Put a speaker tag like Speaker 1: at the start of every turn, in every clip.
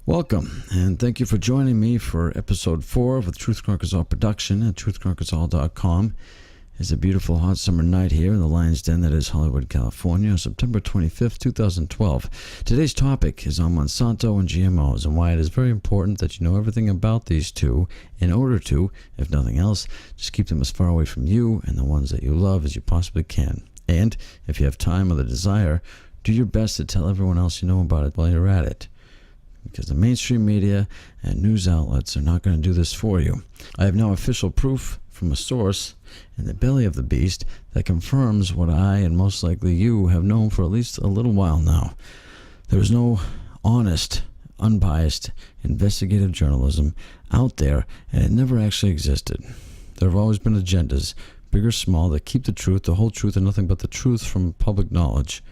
Speaker 1: Welcome, and thank you for joining me for episode 4 of Truth Conquers All production at truthconquersall.com. It's a beautiful hot summer night here in the Lion's Den that is Hollywood, California, September 25th, 2012. Today's topic is on Monsanto and GMOs and why it is very important that you know everything about these two in order to, if nothing else, just keep them as far away from you and the ones that you love as you possibly can. And if you have time or the desire, do your best to tell everyone else you know about it while you're at it, because the mainstream media and news outlets are not going to do this for you. I have now official proof from a source in the belly of the beast that confirms what I and most likely you have known for at least a little while now. There is no honest, unbiased, investigative journalism out there, and it never actually existed. There have always been agendas, big or small, that keep the truth, the whole truth, and nothing but the truth from public knowledge.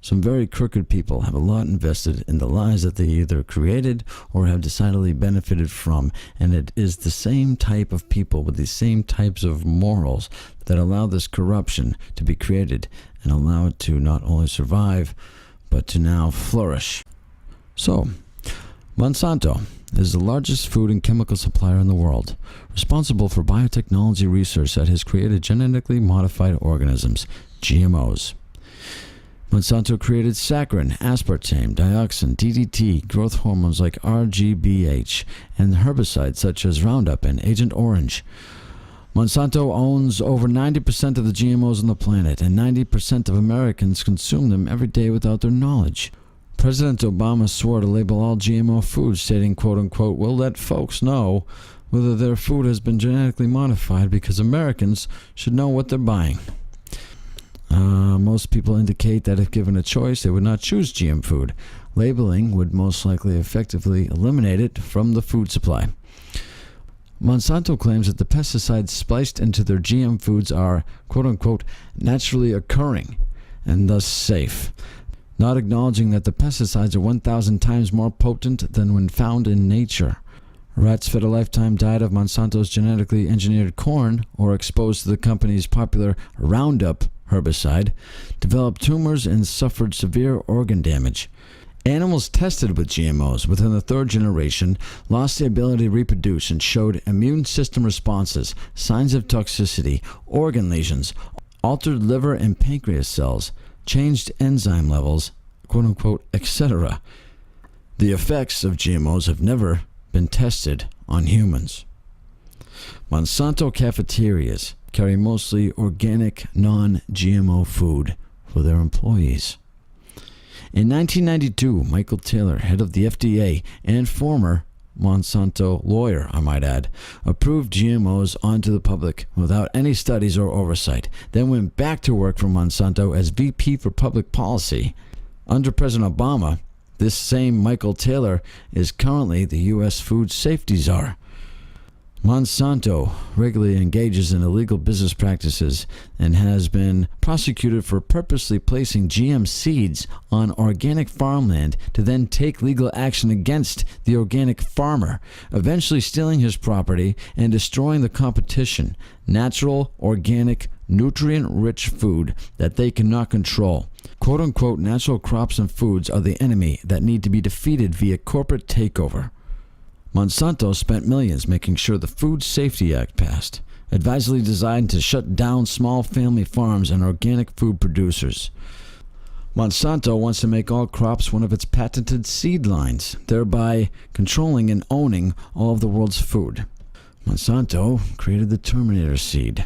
Speaker 1: Some very crooked people have a lot invested in the lies that they either created or have decidedly benefited from, and it is the same type of people with these same types of morals that allow this corruption to be created and allow it to not only survive, but to now flourish. So, Monsanto is the largest food and chemical supplier in the world, responsible for biotechnology research that has created genetically modified organisms, GMOs. Monsanto created saccharin, aspartame, dioxin, DDT, growth hormones like RGBH, and herbicides such as Roundup and Agent Orange. Monsanto owns over 90% of the GMOs on the planet, and 90% of Americans consume them every day without their knowledge. President Obama swore to label all GMO foods, stating, quote-unquote, "We'll let folks know whether their food has been genetically modified because Americans should know what they're buying." Most people indicate that if given a choice, they would not choose GM food. Labeling would most likely effectively eliminate it from the food supply. Monsanto claims that the pesticides spliced into their GM foods are, quote-unquote, naturally occurring and thus safe, not acknowledging that the pesticides are 1,000 times more potent than when found in nature. Rats fed a lifetime diet of Monsanto's genetically engineered corn or exposed to the company's popular Roundup herbicide developed tumors and suffered severe organ damage. Animals tested with GMOs within the third generation lost the ability to reproduce and showed immune system responses, signs of toxicity, organ lesions, altered liver and pancreas cells, changed enzyme levels, quote-unquote, etc. The effects of GMOs have never been tested on humans. Monsanto cafeterias carry mostly organic, non-GMO food for their employees. In 1992, Michael Taylor, head of the FDA and former Monsanto lawyer, I might add, approved GMOs onto the public without any studies or oversight, then went back to work for Monsanto as VP for Public Policy. Under President Obama, this same Michael Taylor is currently the U.S. Food Safety Czar. Monsanto regularly engages in illegal business practices and has been prosecuted for purposely placing GM seeds on organic farmland to then take legal action against the organic farmer, eventually stealing his property and destroying the competition, natural, organic, nutrient-rich food that they cannot control. Quote-unquote, natural crops and foods are the enemy that need to be defeated via corporate takeover. Monsanto spent millions making sure the Food Safety Act passed, advisedly designed to shut down small family farms and organic food producers. Monsanto wants to make all crops one of its patented seed lines, thereby controlling and owning all of the world's food. Monsanto created the Terminator seed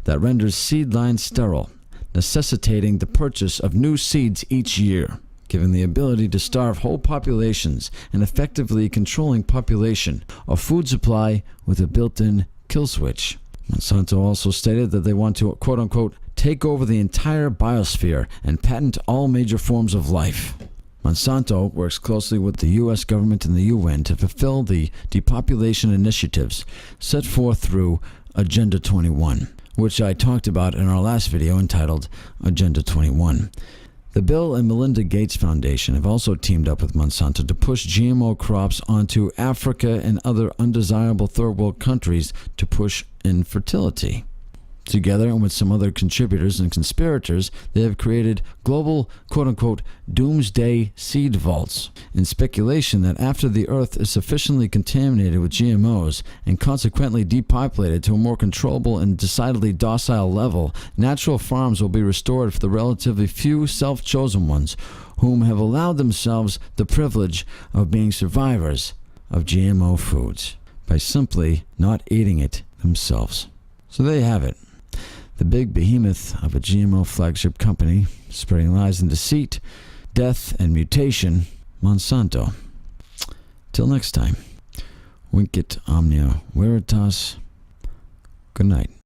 Speaker 1: that renders seed lines sterile, necessitating the purchase of new seeds each year, giving the ability to starve whole populations and effectively controlling population, a food supply with a built-in kill switch. Monsanto also stated that they want to, quote-unquote, take over the entire biosphere and patent all major forms of life. Monsanto works closely with the U.S. government and the UN to fulfill the depopulation initiatives set forth through Agenda 21, which I talked about in our last video entitled Agenda 21. The Bill and Melinda Gates Foundation have also teamed up with Monsanto to push GMO crops onto Africa and other undesirable third world countries to push infertility. Together and with some other contributors and conspirators, they have created global, quote-unquote, doomsday seed vaults in speculation that after the earth is sufficiently contaminated with GMOs and consequently depopulated to a more controllable and decidedly docile level, natural farms will be restored for the relatively few self-chosen ones whom have allowed themselves the privilege of being survivors of GMO foods by simply not eating it themselves. So there you have it. The big behemoth of a GMO flagship company, spreading lies and deceit, death and mutation, Monsanto. Till next time, Vincit Omnia Veritas. Good night.